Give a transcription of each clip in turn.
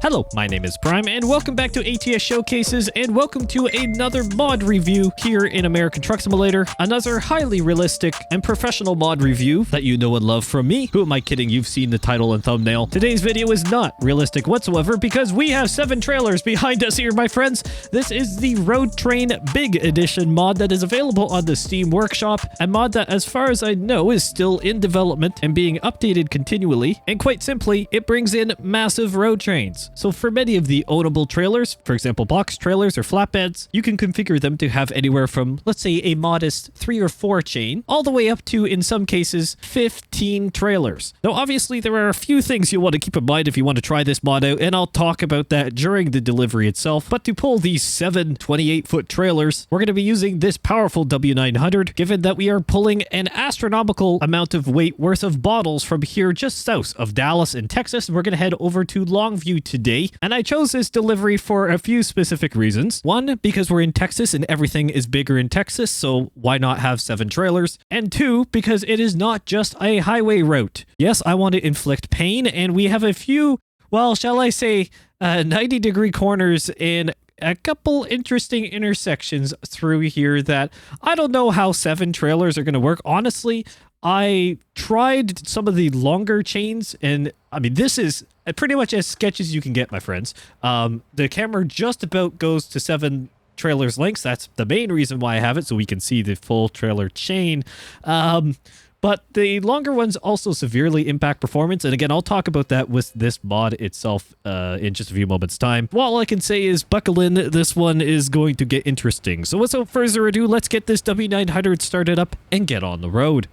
Hello, my name is Prime, and welcome back to ATS Showcases, and welcome to another mod review here in American Truck Simulator. Another highly realistic and professional mod review that you know and love from me. Who am I kidding? You've seen the title and thumbnail. Today's video is not realistic whatsoever because we have 7 trailers behind us here, my friends. This is the Road Train Big Edition mod that is available on the Steam Workshop, a mod that, as far as I know, is still in development and being updated continually. And quite simply, it brings in massive road trains. So for many of the ownable trailers, for example box trailers or flatbeds, you can configure them to have anywhere from, let's say, a modest 3 or 4 chain, all the way up to, in some cases, 15 trailers. Now obviously there are a few things you'll want to keep in mind if you want to try this mod out, and I'll talk about that during the delivery itself. But to pull these 7 28-foot trailers, we're going to be using this powerful W900, given that we are pulling an astronomical amount of weight worth of bottles from here just south of Dallas in Texas. We're going to head over to Longview today, and I chose this delivery for a few specific reasons. One, because we're in Texas and everything is bigger in Texas, so why not have 7 trailers? And 2, because it is not just a highway route. Yes, I want to inflict pain, and we have a few, well, shall I say, 90-degree corners in a couple interesting intersections through here that I don't know how 7 trailers are going to work. Honestly, I tried some of the longer chains, and I mean, this is pretty much as sketch as you can get, my friends. The camera just about goes to 7 trailers lengths. That's the main reason why I have it, so we can see the full trailer chain. But the longer ones also severely impact performance. And again, I'll talk about that with this mod itself in just a few moments' time. Well, all I can say is buckle in. This one is going to get interesting. So without further ado, let's get this W900 started up and get on the road.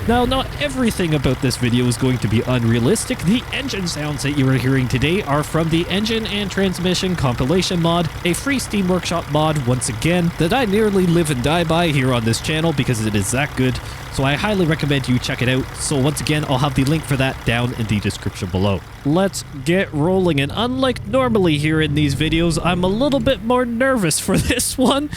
Now, not everything about this video is going to be unrealistic. The engine sounds that you are hearing today are from the Engine and Transmission Compilation mod, a free Steam Workshop mod, once again, that I nearly live and die by here on this channel because it is that good. So I highly recommend you check it out. So once again, I'll have the link for that down in the description below. Let's get rolling. And unlike normally here in these videos, I'm a little bit more nervous for this one.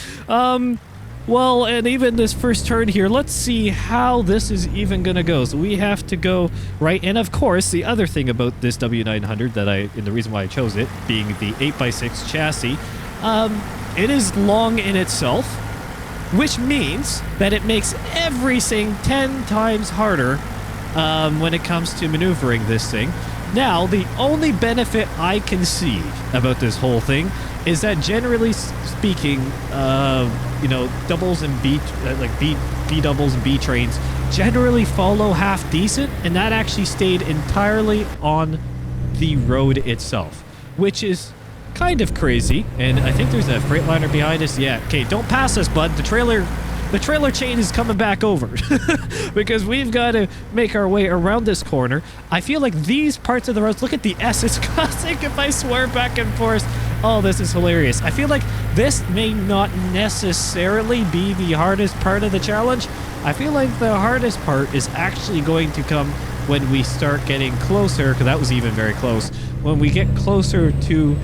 Well, and even this first turn here, let's see how this is even gonna go. So we have to go right, and of course, the other thing about this W900 and the reason why I chose it, being the 8x6 chassis, it is long in itself, which means that it makes everything 10 times harder when it comes to maneuvering this thing. Now, the only benefit I can see about this whole thing is that generally speaking, you know, doubles and B doubles and B trains generally follow half decent, and that actually stayed entirely on the road itself, which is kind of crazy. And I think there's a Freightliner behind us. Yeah, okay, don't pass us, bud. The trailer chain is coming back over because we've got to make our way around this corner. I feel like these parts of the roads, look at the S, it's causing if I swear back and forth. Oh, this is hilarious. I feel like this may not necessarily be the hardest part of the challenge. I feel like the hardest part is actually going to come when we start getting closer, because that was even very close. When we get closer to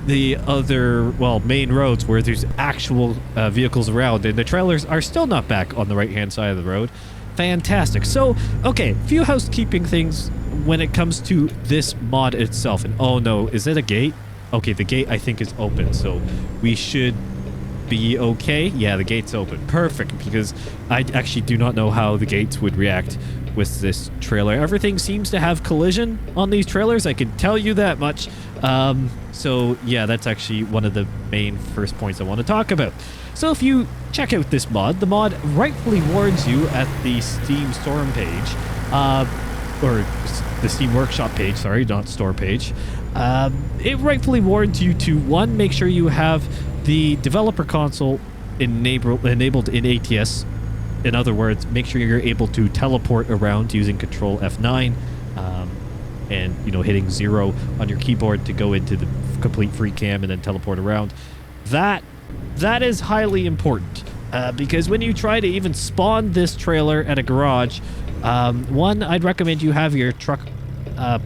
the other, well, main roads where there's actual vehicles around, and the trailers are still not back on the right-hand side of the road. Fantastic. So, okay, few housekeeping things when it comes to this mod itself. And oh no, is it a gate? Okay, the gate I think is open, so we should be okay. Yeah, the gate's open. Perfect, because I actually do not know how the gates would react with this trailer. Everything seems to have collision on these trailers, I can tell you that much. So yeah, that's actually one of the main first points I want to talk about. So if you check out this mod, the mod rightfully warns you at the Steam Storm page, or the Steam Workshop page, sorry, not store page. It rightfully warns you to, 1, make sure you have the developer console enabled in ATS. In other words, make sure you're able to teleport around using Control F9 and, you know, hitting 0 on your keyboard to go into the complete free cam and then teleport around. That is highly important because when you try to even spawn this trailer at a garage, 1, I'd recommend you have your truck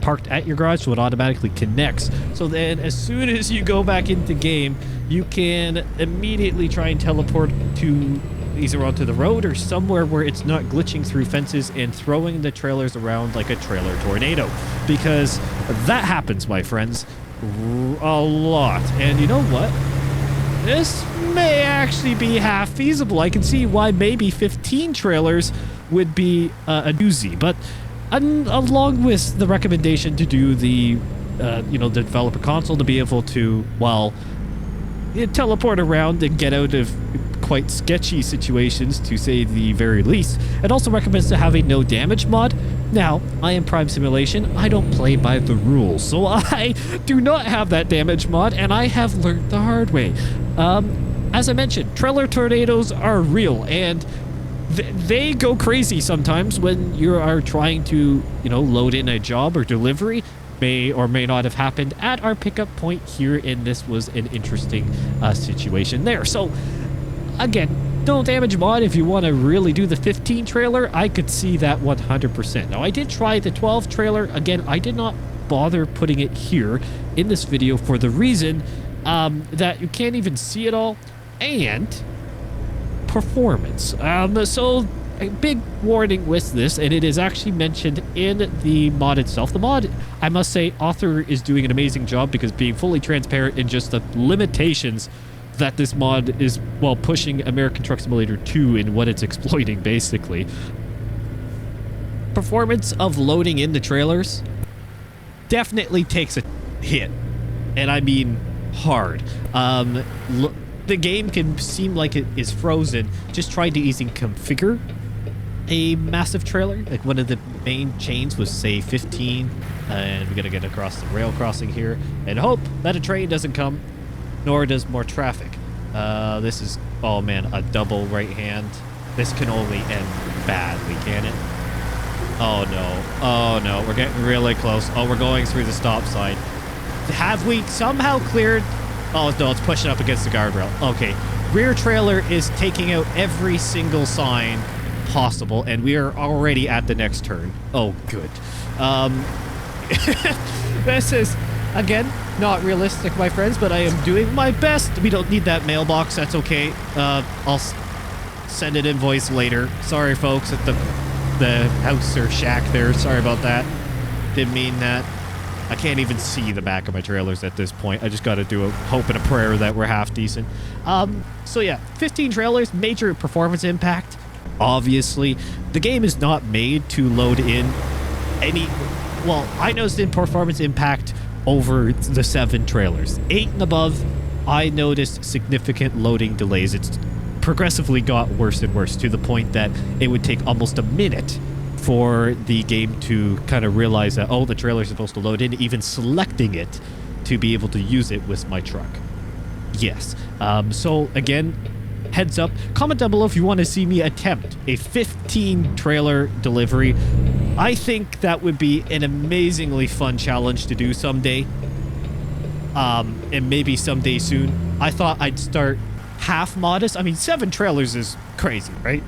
parked at your garage, so it automatically connects. So then as soon as you go back into game, you can immediately try and teleport to either onto the road or somewhere where it's not glitching through fences and throwing the trailers around like a trailer tornado. Because that happens, my friends, a lot. And you know what? This may actually be half feasible. I can see why maybe 15 trailers would be a doozy. But along with the recommendation to do the, the developer console to be able to, well, teleport around and get out of quite sketchy situations, to say the very least. It also recommends to have a no damage mod. Now, I am Prime Simulation. I don't play by the rules, so I do not have that damage mod, and I have learned the hard way. As I mentioned, trailer tornadoes are real, and they go crazy sometimes when you are trying to, load in a job or delivery. May or may not have happened at our pickup point here, and this was an interesting situation there. So, again, no damage mod. If you want to really do the 15 trailer, I could see that 100%. Now, I did try the 12 trailer. Again, I did not bother putting it here in this video for the reason that you can't even see it all, and performance. So a big warning with this, and it is actually mentioned in the mod itself. The mod, I must say, author is doing an amazing job, because being fully transparent in just the limitations that this mod is, well, pushing American Truck Simulator 2 in what it's exploiting, basically. Performance of loading in the trailers definitely takes a hit, and I mean hard. The game can seem like it is frozen. Just try to easily configure a massive trailer. Like, one of the main chains was, say, 15, and we're gonna get across the rail crossing here and hope that a train doesn't come, nor does more traffic. This is, oh man, a double right hand. This can only end badly, can it? Oh no, we're getting really close. Oh, we're going through the stop sign. Have we somehow cleared? Oh no, it's pushing up against the guardrail. Okay, rear trailer is taking out every single sign possible, and we are already at the next turn. Oh, good. This is, again, not realistic, my friends, but I am doing my best. We don't need that mailbox. That's okay. I'll send an invoice later. Sorry, folks, at the house or shack there. Sorry about that. Didn't mean that. I can't even see the back of my trailers at this point. I just got to do a hope and a prayer that we're half decent. So yeah, 15 trailers, major performance impact. Obviously, the game is not made to load in any... Well, I noticed in performance impact over the 7 trailers. 8 and above, I noticed significant loading delays. It's progressively got worse and worse, to the point that it would take almost a minute for the game to kind of realize that, oh, the trailer's supposed to load in, even selecting it to be able to use it with my truck. Yes. So again, heads up, comment down below if you want to see me attempt a 15 trailer delivery. I think that would be an amazingly fun challenge to do someday. And maybe someday soon. I thought I'd start half modest. I mean, 7 trailers is crazy, right?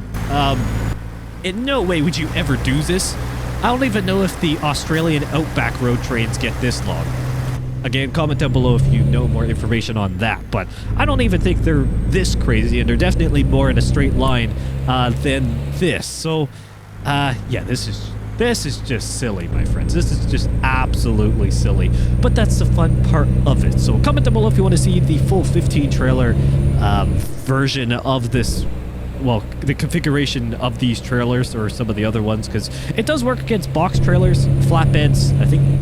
In no way would you ever do this. I don't even know if the Australian Outback road trains get this long. Again, comment down below if you know more information on that, but I don't even think they're this crazy, and they're definitely more in a straight line than this. So, yeah, this is just silly, my friends. This is just absolutely silly, but that's the fun part of it. So comment down below if you want to see the full 15 trailer version of this, well, the configuration of these trailers or some of the other ones, because it does work against box trailers, flatbeds, I think.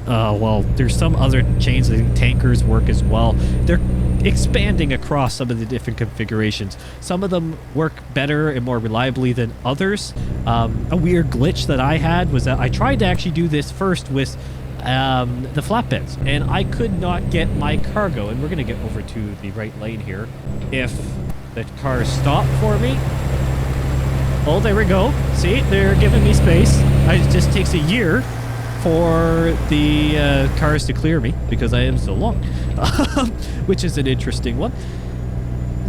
Well, there's some other chains. I think tankers work as well. They're expanding across some of the different configurations. Some of them work better and more reliably than others. A weird glitch that I had was that I tried to actually do this first with the flatbeds, and I could not get my cargo. And we're going to get over to the right lane here. If the cars stop for me. Oh, there we go. See, they're giving me space. It just takes a year for the cars to clear me because I am so long, which is an interesting one.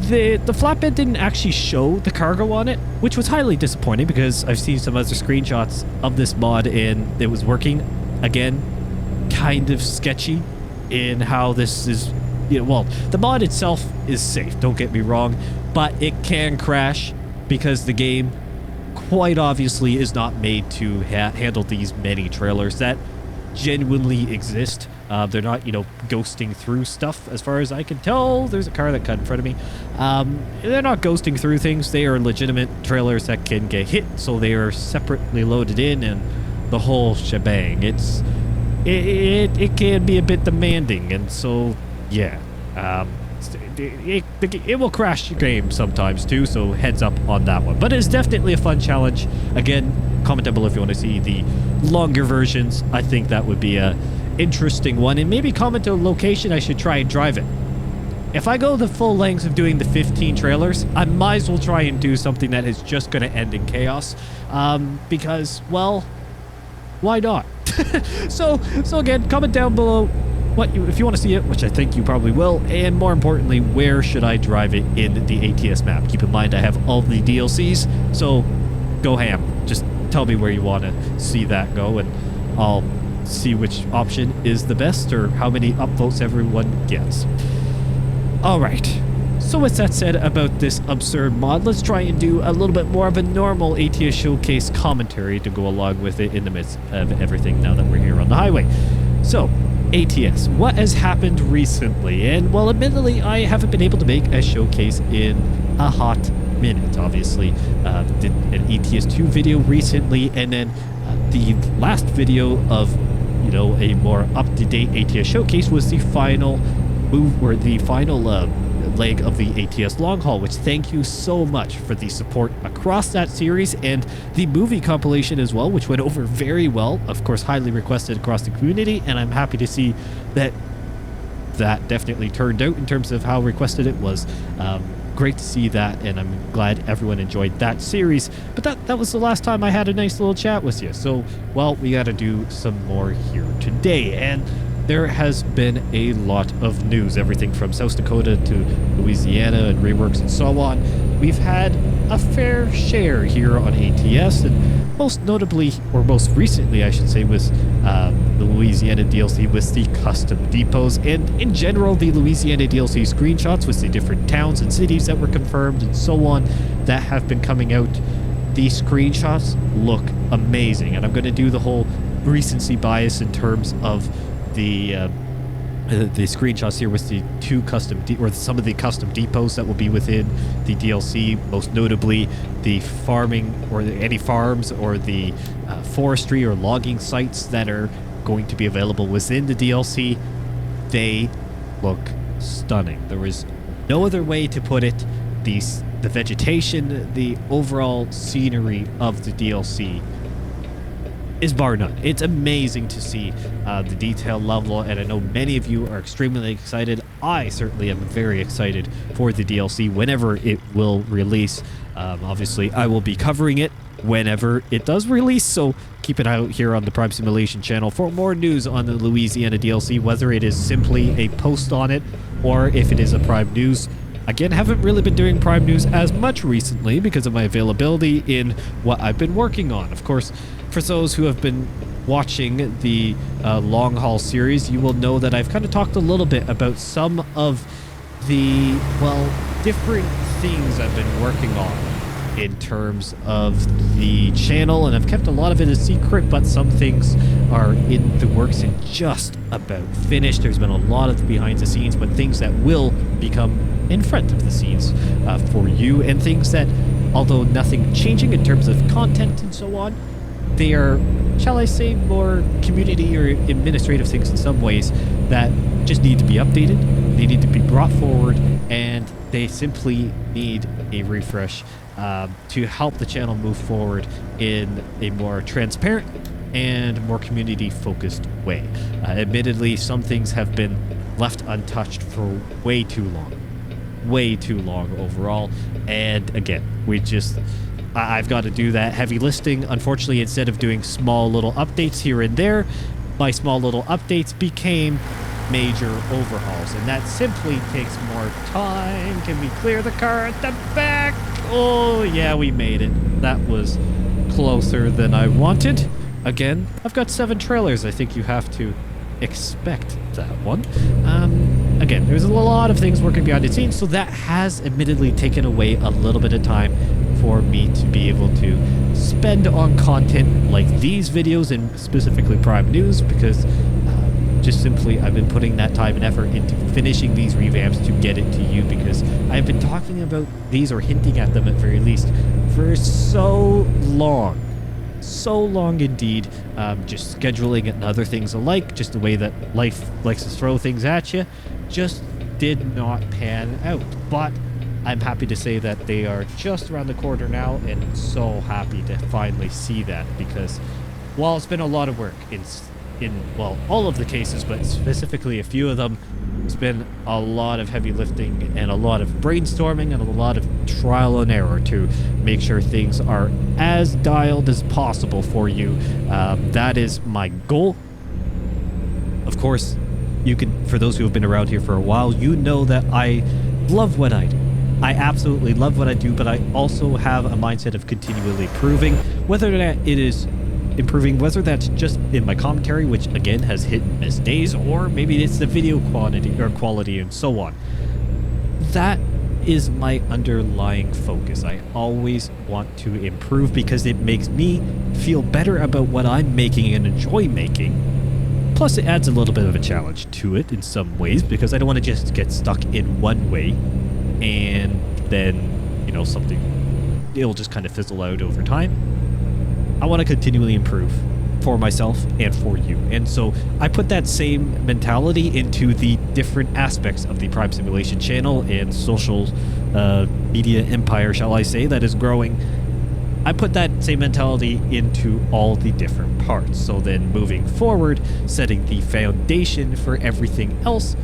The flatbed didn't actually show the cargo on it, which was highly disappointing because I've seen some other screenshots of this mod and it was working. again, kind of sketchy in how this is, well, the mod itself is safe, don't get me wrong, but it can crash because the game quite obviously is not made to handle these many trailers that genuinely exist. They're not, ghosting through stuff as far as I can tell. There's a car that cut in front of me. They're not ghosting through things. They are legitimate trailers that can get hit, so they are separately loaded in and the whole shebang. It can be a bit demanding, and so, yeah. It will crash your game sometimes too, so heads up on that one. But it's definitely a fun challenge. Again, comment down below if you want to see the longer versions. I think that would be a interesting one, and maybe comment a location I should try and drive it. If I go the full lengths of doing the 15 trailers, I might as well try and do something that is just going to end in chaos, because, well, why not? so again, comment down below if you want to see it, which I think you probably will, and more importantly, where should I drive it in the ATS map? Keep in mind I have all the DLCs, so go ham. Just tell me where you want to see that go, and I'll see which option is the best or how many upvotes everyone gets. Alright, so with that said about this absurd mod, let's try and do a little bit more of a normal ATS showcase commentary to go along with it in the midst of everything now that we're here on the highway. So, ATS, what has happened recently? And, well, admittedly, I haven't been able to make a showcase in a hot minute, obviously. Did an ATS 2 video recently, and then the last video of, a more up-to-date ATS showcase was the final move, or the final leg of the ATS long haul, which thank you so much for the support across that series, and the movie compilation as well, which went over very well. Of course, highly requested across the community, and I'm happy to see that definitely turned out in terms of how requested it was. Great to see that, and I'm glad everyone enjoyed that series. But that was the last time I had a nice little chat with you. So, well, we got to do some more here today, and there has been a lot of news, everything from South Dakota to Louisiana and reworks and so on. We've had a fair share here on ATS, and most notably, or most recently I should say, was the Louisiana DLC with the custom depots, and in general the Louisiana DLC screenshots with the different towns and cities that were confirmed and so on that have been coming out. These screenshots look amazing, and I'm going to do the whole recency bias in terms of the screenshots here with the two custom or some of the custom depots that will be within the DLC, most notably the farming or any farms or the forestry or logging sites that are going to be available within the DLC. They look stunning. There was no other way to put it. The vegetation, the overall scenery of the DLC is bar none. It's amazing to see the detail level, and I know many of you are extremely excited. I certainly am very excited for the DLC whenever it will release. Obviously, I will be covering it whenever it does release, so keep an eye out here on the Prime Simulation channel for more news on the Louisiana DLC, whether it is simply a post on it or if it is a Prime News. Again, haven't really been doing Prime News as much recently because of my availability in what I've been working on. Of course, for those who have been watching the long haul series, you will know that I've kind of talked a little bit about some of the, well, different things I've been working on in terms of the channel, and I've kept a lot of it a secret, but some things are in the works and just about finished. There's been a lot of behind the scenes, but things that will become in front of the scenes for you, and things that, although nothing changing in terms of content and so on, they are, shall I say, more community or administrative things in some ways that just need to be updated. They need to be brought forward, and they simply need a refresh to help the channel move forward in a more transparent and more community-focused way. Admittedly, some things have been left untouched for way too long overall, and again, I've got to do that heavy lifting. Unfortunately, instead of doing small little updates here and there, my small little updates became major overhauls, and that simply takes more time. Can we clear the car at the back? Oh yeah, we made it. That was closer than I wanted, Again, I've got 7 trailers. I think you have to expect that one. Again, there's a lot of things working behind the scenes, so that has admittedly taken away a little bit of time for me to be able to spend on content like these videos and specifically Prime News, because just simply I've been putting that time and effort into finishing these revamps to get it to you, because I've been talking about these, or hinting at them at very least, for so long indeed. Just scheduling and other things alike, just the way that life likes to throw things at you, just did not pan out. But I'm happy to say that they are just around the corner now, and so happy to finally see that, because while it's been a lot of work in well, all of the cases, but specifically a few of them, it's been a lot of heavy lifting and a lot of brainstorming and a lot of trial and error to make sure things are as dialed as possible for you. That is my goal. Of course, you can, for those who have been around here for a while, you know that I love what I do. I absolutely love what I do, but I also have a mindset of continually improving, whether that it is improving, whether that's just in my commentary, which again has hit and miss days, or maybe it's the video quality and so on. That is my underlying focus. I always want to improve because it makes me feel better about what I'm making and enjoy making. Plus, it adds a little bit of a challenge to it in some ways, because I don't want to just get stuck in one way and then, you know, something, it'll just kind of fizzle out over time. I want to continually improve for myself and for you. And so I put that same mentality into the different aspects of the Prime Simulation channel and social media empire, shall I say, that is growing. I put that same mentality into all the different parts. So then moving forward, setting the foundation for everything else,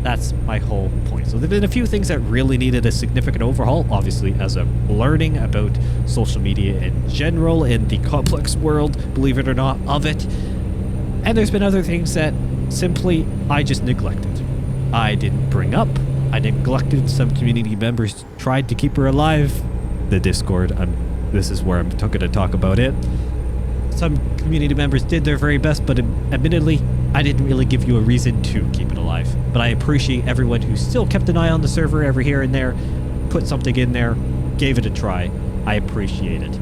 that's my whole point. So there have been a few things that really needed a significant overhaul, obviously, as I'm learning about social media in general and the complex world, believe it or not, of it. And there's been other things that simply I just neglected. I didn't bring up. I neglected. Some community members tried to keep her alive. The Discord, this is where I'm going to talk about it. Some community members did their very best, but admittedly, I didn't really give you a reason to keep it alive. But I appreciate everyone who still kept an eye on the server every here and there, put something in there, gave it a try. I appreciate it.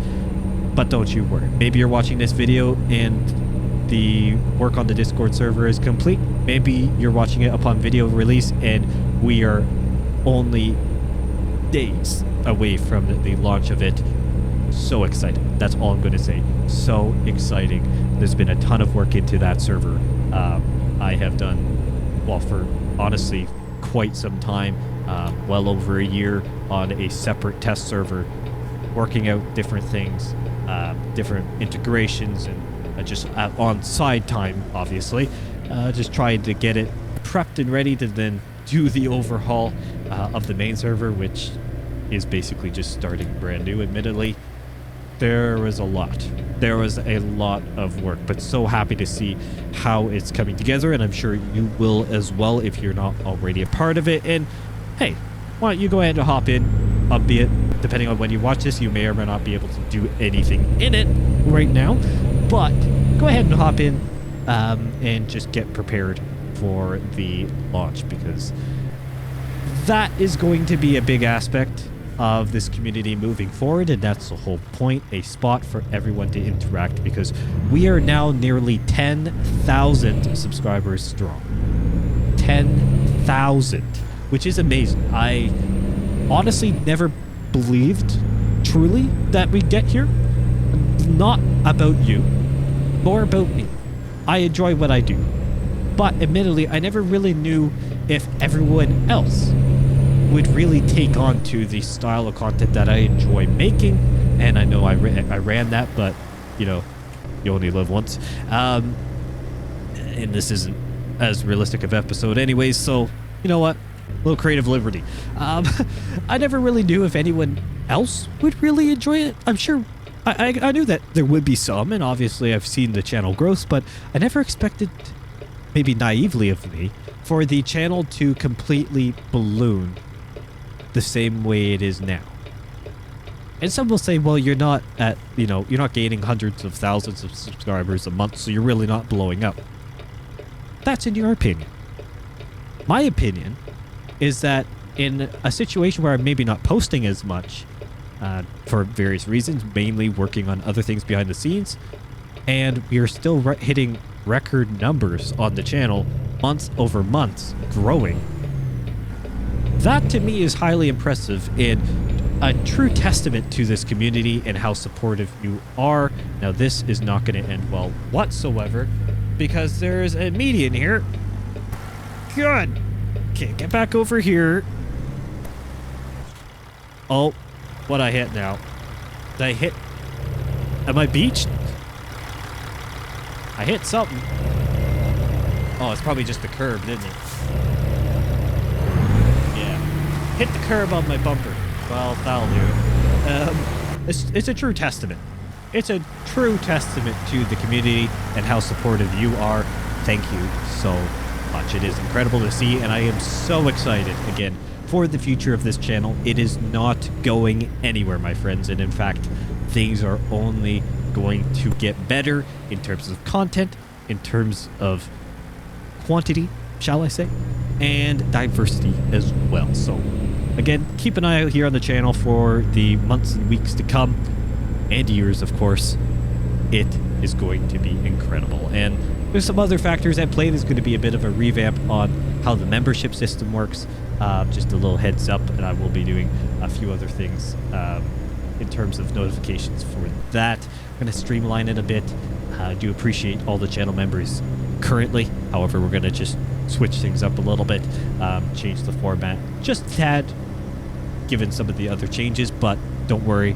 But don't you worry. Maybe you're watching this video and the work on the Discord server is complete. Maybe you're watching it upon video release and we are only days away from the launch of it. So excited. That's all I'm going to say. So exciting. There's been a ton of work into that server. I have done, well, for honestly quite some time, well over a year on a separate test server, working out different things, different integrations, and just on side time, obviously, just trying to get it prepped and ready to then do the overhaul of the main server, which is basically just starting brand new, admittedly. There was a lot. There was a lot of work, but so happy to see how it's coming together, and I'm sure you will as well if you're not already a part of it. And hey, why don't you go ahead and hop in, albeit depending on when you watch this, you may or may not be able to do anything in it right now, but go ahead and hop in and just get prepared for the launch, because that is going to be a big aspect of this community moving forward, and that's the whole point, a spot for everyone to interact, because we are now nearly 10,000 subscribers strong. 10,000, which is amazing. I honestly never believed truly that we'd get here. Not about you, more about me. I enjoy what I do, but admittedly I never really knew if everyone else would really take on to the style of content that I enjoy making. And I know I ran that, but you know, you only live once, and this isn't as realistic of episode anyways, so you know what, a little creative liberty. I never really knew if anyone else would really enjoy it. I'm sure I knew that there would be some, and obviously I've seen the channel growth, but I never expected, maybe naively of me, for the channel to completely balloon the same way it is now. And some will say, well, you're not at, you're not gaining hundreds of thousands of subscribers a month, so you're really not blowing up. That's in your opinion. My opinion is that in a situation where I'm maybe not posting as much for various reasons, mainly working on other things behind the scenes, and we are still hitting record numbers on the channel, months over months, growing. That to me is highly impressive and a true testament to this community and how supportive you are. Now this is not going to end well whatsoever because there's a median here. Good. Okay, get back over here. Oh, what I hit now? Did I hit? Am I beached? I hit something. Oh, it's probably just the curb, didn't it? Yeah. Hit the curb on my bumper. Well, that'll do it. It's a true testament. It's a true testament to the community and how supportive you are. Thank you so much. It is incredible to see, and I am so excited, again, for the future of this channel. It is not going anywhere, my friends, and in fact, things are only going to get better in terms of content, in terms of quantity, shall I say, and diversity as well. So again, keep an eye out here on the channel for the months and weeks to come, and years, of course. It is going to be incredible. And there's some other factors at play. There's going to be a bit of a revamp on how the membership system works. Just a little heads up, and I will be doing a few other things in terms of notifications for that. I'm going to streamline it a bit. I do appreciate all the channel members currently. However, we're going to just switch things up a little bit, change the format just a tad, given some of the other changes, but don't worry.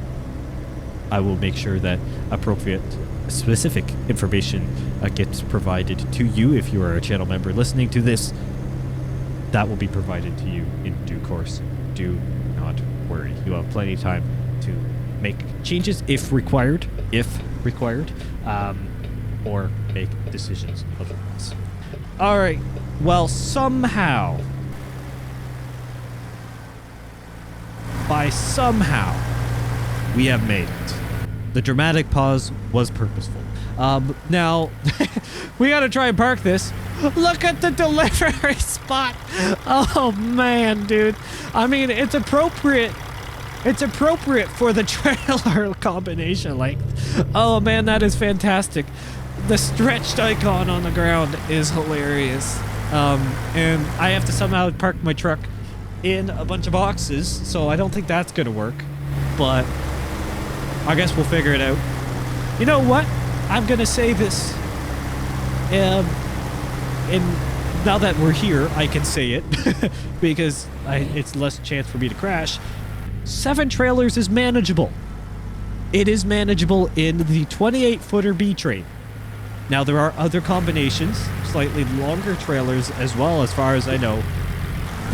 I will make sure that appropriate specific information gets provided to you. If you are a channel member listening to this, that will be provided to you in due course. Do not worry. You have plenty of time to make changes if required, or make decisions otherwise. All right. Well, somehow, we have made it. The dramatic pause was purposeful. Now, we gotta try and park this. Look at the delivery spot. Oh, man, dude. I mean, it's appropriate. It's appropriate for the trailer combination length. Oh, man, that is fantastic. The stretched icon on the ground is hilarious. And I have to somehow park my truck in a bunch of boxes, so I don't think that's gonna work. But I guess we'll figure it out. You know what? I'm gonna say this. And now that we're here, I can say it because it's less chance for me to crash. 7 trailers is manageable. It is manageable in the 28-footer B train. Now, there are other combinations, slightly longer trailers as well, as far as I know,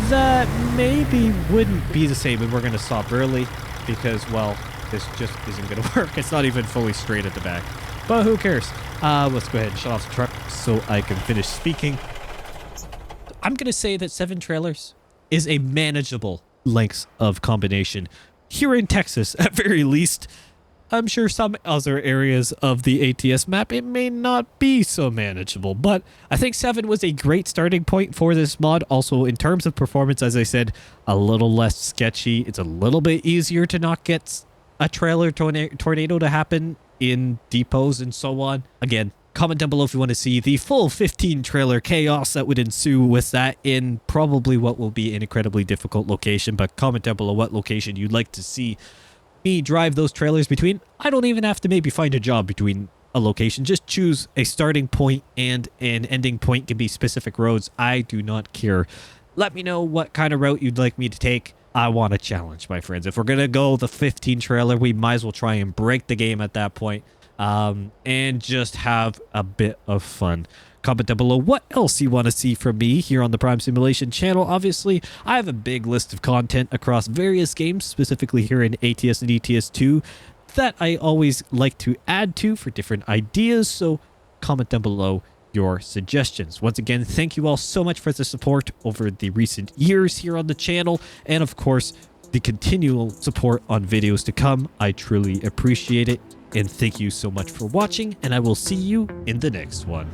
that maybe wouldn't be the same. And we're going to stop early because, well, this just isn't going to work. It's not even fully straight at the back. But who cares? Let's go ahead and shut off the truck so I can finish speaking. I'm going to say that 7 trailers is a manageable length of combination here in Texas, at very least. I'm sure some other areas of the ATS map, it may not be so manageable, but I think 7 was a great starting point for this mod. Also, in terms of performance, as I said, a little less sketchy. It's a little bit easier to not get a trailer tornado to happen in depots and so on. Again, comment down below if you want to see the full 15 trailer chaos that would ensue with that in probably what will be an incredibly difficult location, but comment down below what location you'd like to see me drive those trailers between. I don't even have to maybe find a job between a location. Just choose a starting point and an ending point. Can be specific roads. I do not care. Let me know what kind of route you'd like me to take. I want a challenge, my friends. If we're going to go the 15 trailer, we might as well try and break the game at that point, and just have a bit of fun. Comment down below what else you want to see from me here on the Prime Simulation channel. Obviously, I have a big list of content across various games, specifically here in ATS and ETS2, that I always like to add to for different ideas, so comment down below your suggestions. Once again, thank you all so much for the support over the recent years here on the channel, and of course, the continual support on videos to come. I truly appreciate it. And thank you so much for watching, and I will see you in the next one.